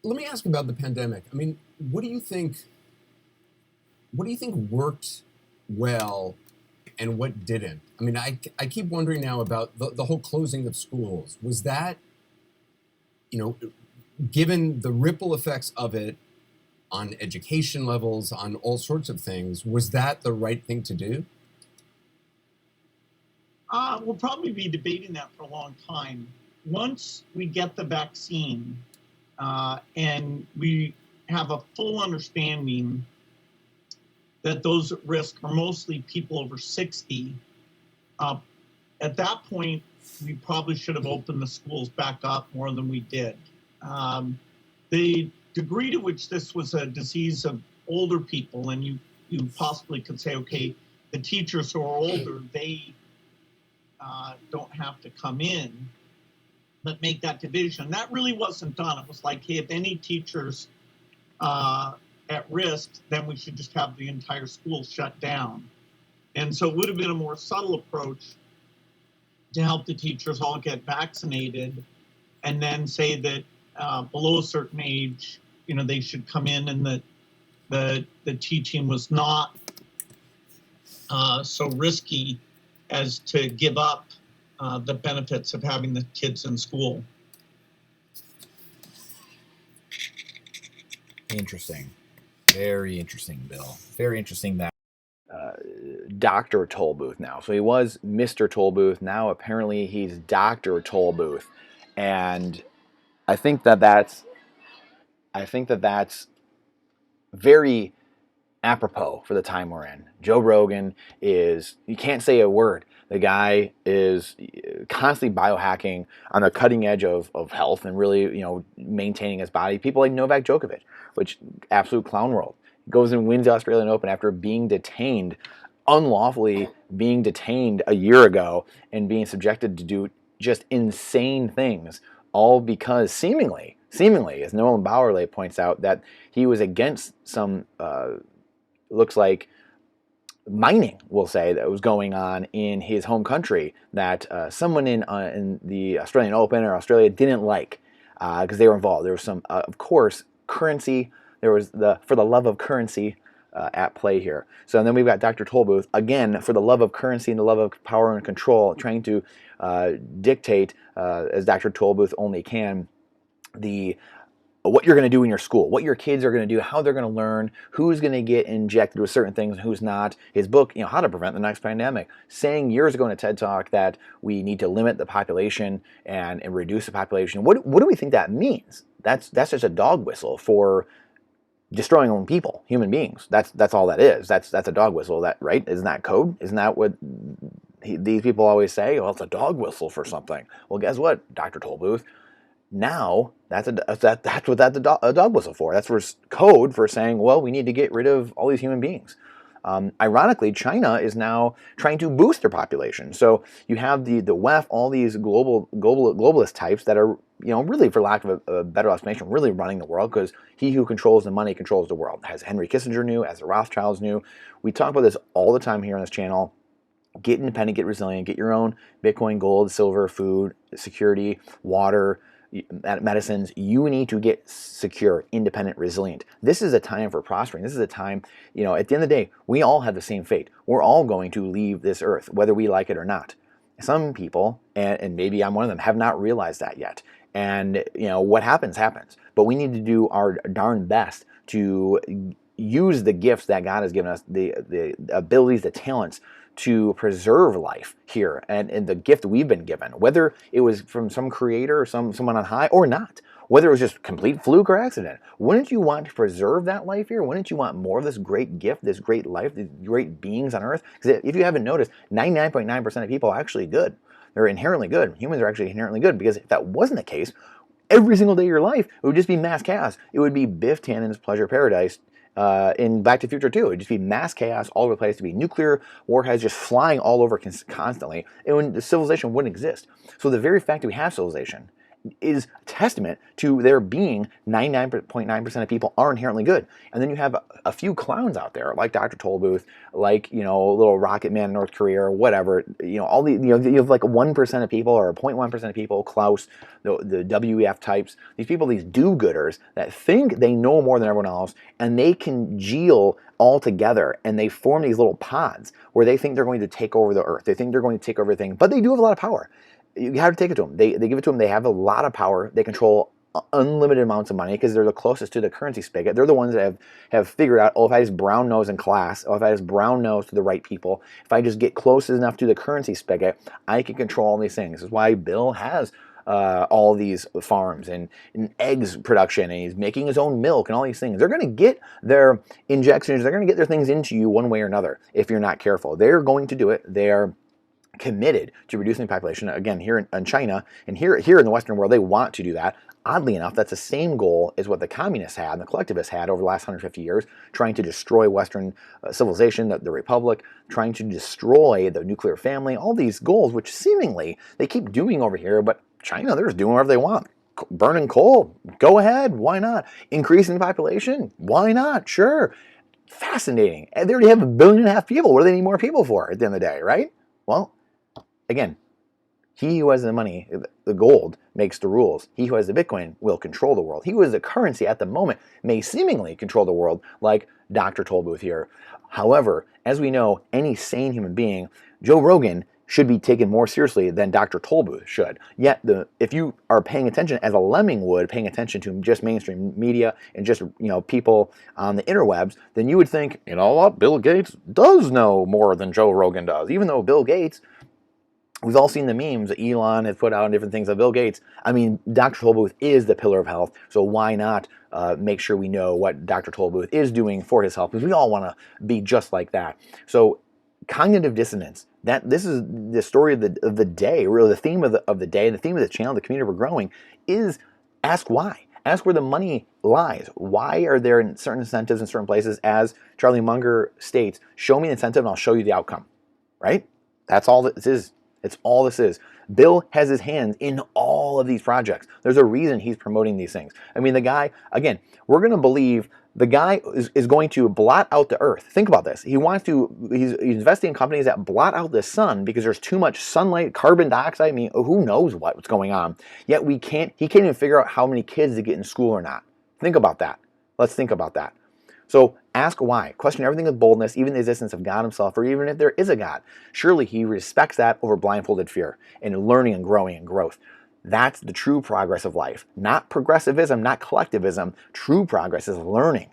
let me ask about the pandemic. I mean, what do you think? What do you think worked well, and what didn't? I mean, I keep wondering now about the whole closing of schools. Was that, you know, given the ripple effects of it on education levels, on all sorts of things, was that the right thing to do? We'll probably be debating that for a long time. Once we get the vaccine and we have a full understanding that those at risk are mostly people over 60, uh, at that point, we probably should have opened the schools back up more than we did. The degree to which this was a disease of older people, and you possibly could say, okay, the teachers who are older, they don't have to come in, but make that division. That really wasn't done. It was like, hey, if any teachers at risk, then we should just have the entire school shut down. And so it would have been a more subtle approach to help the teachers all get vaccinated, and then say that below a certain age, they should come in, and that the teaching was not so risky as to give up the benefits of having the kids in school. Interesting. Very interesting, Bill. Very interesting that Dr. Tolbooth now. So he was Mr. Tolbooth. Now apparently he's Dr. Tolbooth. And I think that that's very apropos for the time we're in. Joe Rogan is, you can't say a word. The guy is constantly biohacking on the cutting edge of health and really, maintaining his body. People like Novak Djokovic, which absolute clown world. Goes and wins the Australian Open after being detained, unlawfully being detained a year ago and being subjected to do just insane things, all because seemingly, as Nolan Bowerley points out, that he was against some, looks like, mining, we'll say, that was going on in his home country that someone in the Australian Open or Australia didn't like because they were involved. There was some, of course, currency. There was for the love of currency at play here. So and then we've got Dr. Tolbooth, again, for the love of currency and the love of power and control, trying to dictate, as Dr. Tolbooth only can, what you're going to do in your school, what your kids are going to do, how they're going to learn, who's going to get injected with certain things and who's not. His book, How to Prevent the Next Pandemic, saying years ago in a TED Talk that we need to limit the population and reduce the population. What do we think that means? That's just a dog whistle for destroying our own people, human beings. That's all that is. That's a dog whistle. That right? Isn't that code? Isn't that what these people always say? Well, it's a dog whistle for something. Well, guess what, Dr. Tolbooth? Now that's what a dog whistle for. That's for code for saying, well, we need to get rid of all these human beings. Ironically, China is now trying to boost their population. So you have the WEF, all these globalist types that are, really, for lack of a better explanation, really running the world, because he who controls the money controls the world. As Henry Kissinger knew, as the Rothschilds knew. We talk about this all the time here on this channel. Get independent, get resilient, get your own Bitcoin, gold, silver, food, security, water, medicines. You need to get secure, independent, resilient. This is a time for prospering. This is a time, at the end of the day, we all have the same fate. We're all going to leave this earth, whether we like it or not. Some people, and maybe I'm one of them, have not realized that yet. And, what happens, happens. But we need to do our darn best to use the gifts that God has given us, the abilities, the talents, to preserve life here and the gift we've been given, whether it was from some creator or someone on high or not, whether it was just complete fluke or accident. Wouldn't you want to preserve that life here? Wouldn't you want more of this great gift, this great life, these great beings on earth? Because if you haven't noticed, 99.9% of people are actually good. They're inherently good. Humans are actually inherently good, because if that wasn't the case, every single day of your life, it would just be mass chaos. It would be Biff Tannen's Pleasure Paradise in Back to the Future 2. It would just be mass chaos all over the place. To be nuclear warheads just flying all over constantly, and when the civilization wouldn't exist. So the very fact that we have civilization is testament to there being 99.9% of people are inherently good. And then you have a few clowns out there like Dr. Tolbooth, like, little rocket man in North Korea or whatever, all the, you have like 1% of people or 0.1% of people, Klaus, the WEF types, these people, these do-gooders that think they know more than everyone else, and they congeal all together and they form these little pods where they think they're going to take over the earth. They think they're going to take over everything, but they do have a lot of power. You have to take it to them. They give it to them. They have a lot of power. They control unlimited amounts of money because they're the closest to the currency spigot. They're the ones that have figured out, if I just brown nose in class, if I just brown nose to the right people, if I just get close enough to the currency spigot, I can control all these things. This is why Bill has all these farms and eggs production, and he's making his own milk and all these things. They're going to get their injections. They're going to get their things into you one way or another if you're not careful. They're going to do it. They're committed to reducing the population. Again, here in China and here in the Western world, they want to do that. Oddly enough, that's the same goal as what the communists had and the collectivists had over the last 150 years, trying to destroy Western civilization, the Republic, trying to destroy the nuclear family, all these goals, which seemingly they keep doing over here, but China, they're just doing whatever they want. Burning coal, go ahead, why not? Increasing the population, why not? Sure. Fascinating. And they already have 1.5 billion people. What do they need more people for at the end of the day, right? Well, again, he who has the money, the gold, makes the rules. He who has the Bitcoin will control the world. He who has the currency at the moment may seemingly control the world, like Dr. Tolbooth here. However, as we know, any sane human being, Joe Rogan should be taken more seriously than Dr. Tolbooth should. Yet, if you are paying attention, as a lemming would, paying attention to just mainstream media and just people on the interwebs, then you would think, you know what, Bill Gates does know more than Joe Rogan does. Even though Bill Gates, we've all seen the memes that Elon has put out and different things of Bill Gates. I mean, Dr. Tolbooth is the pillar of health, so why not make sure we know what Dr. Tolbooth is doing for his health? Because we all want to be just like that. So cognitive dissonance, this is the story of the day, really the theme of the day, and the theme of the channel, the community we're growing, is ask why. Ask where the money lies. Why are there certain incentives in certain places? As Charlie Munger states, show me the incentive and I'll show you the outcome. Right? That's all this is. It's all this is. Bill has his hands in all of these projects. There's a reason he's promoting these things. I mean, the guy, again, we're going to believe the guy is going to blot out the earth. Think about this. He's investing in companies that blot out the sun because there's too much sunlight, carbon dioxide. I mean, who knows what's going on. Yet he can't even figure out how many kids to get in school or not. Think about that. Let's think about that. So ask why. Question everything with boldness, even the existence of God himself, or even if there is a God. Surely he respects that over blindfolded fear and learning and growing and growth. That's the true progress of life. Not progressivism, not collectivism. True progress is learning,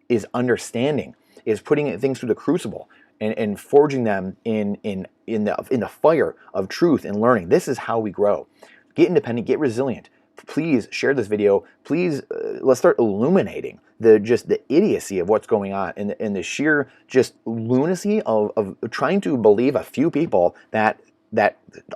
is understanding, is putting things through the crucible and forging them in the fire of truth and learning. This is how we grow. Get independent, get resilient. Please share this video. Please, let's start illuminating the idiocy of what's going on and the sheer just lunacy of trying to believe a few people that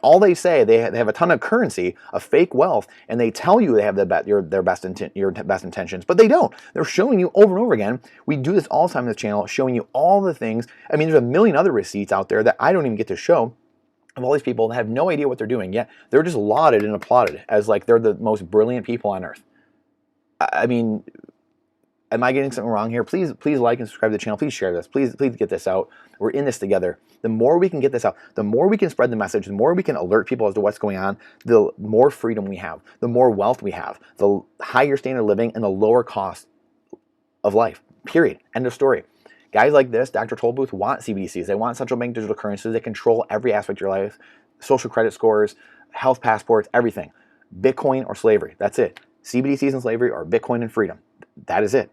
all they say, they have a ton of currency, of fake wealth, and they tell you they have your best intentions, but they don't. They're showing you over and over again. We do this all the time on this channel, showing you all the things. I mean, there's a million other receipts out there that I don't even get to show of all these people that have no idea what they're doing, yet they're just lauded and applauded as like they're the most brilliant people on earth. I mean, am I getting something wrong here? Please like and subscribe to the channel. Please share this. Please get this out. We're in this together. The more we can get this out, the more we can spread the message, the more we can alert people as to what's going on, the more freedom we have, the more wealth we have, the higher standard of living, and the lower cost of life. Period. End of story. Guys like this, Dr. Tolbooth, want CBDCs. They want central bank digital currencies. They control every aspect of your life, social credit scores, health passports, everything. Bitcoin or slavery. That's it. CBDCs and slavery or Bitcoin and freedom. That is it.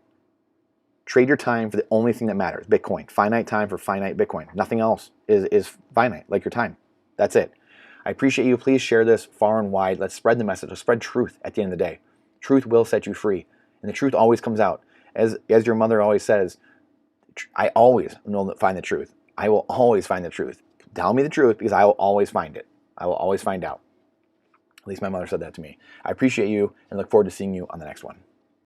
Trade your time for the only thing that matters, Bitcoin. Finite time for finite Bitcoin. Nothing else is finite, like your time. That's it. I appreciate you. Please share this far and wide. Let's spread the message. Let's spread truth at the end of the day. Truth will set you free. And the truth always comes out. As your mother always says, I always find the truth. I will always find the truth. Tell me the truth because I will always find it. I will always find out. At least my mother said that to me. I appreciate you and look forward to seeing you on the next one.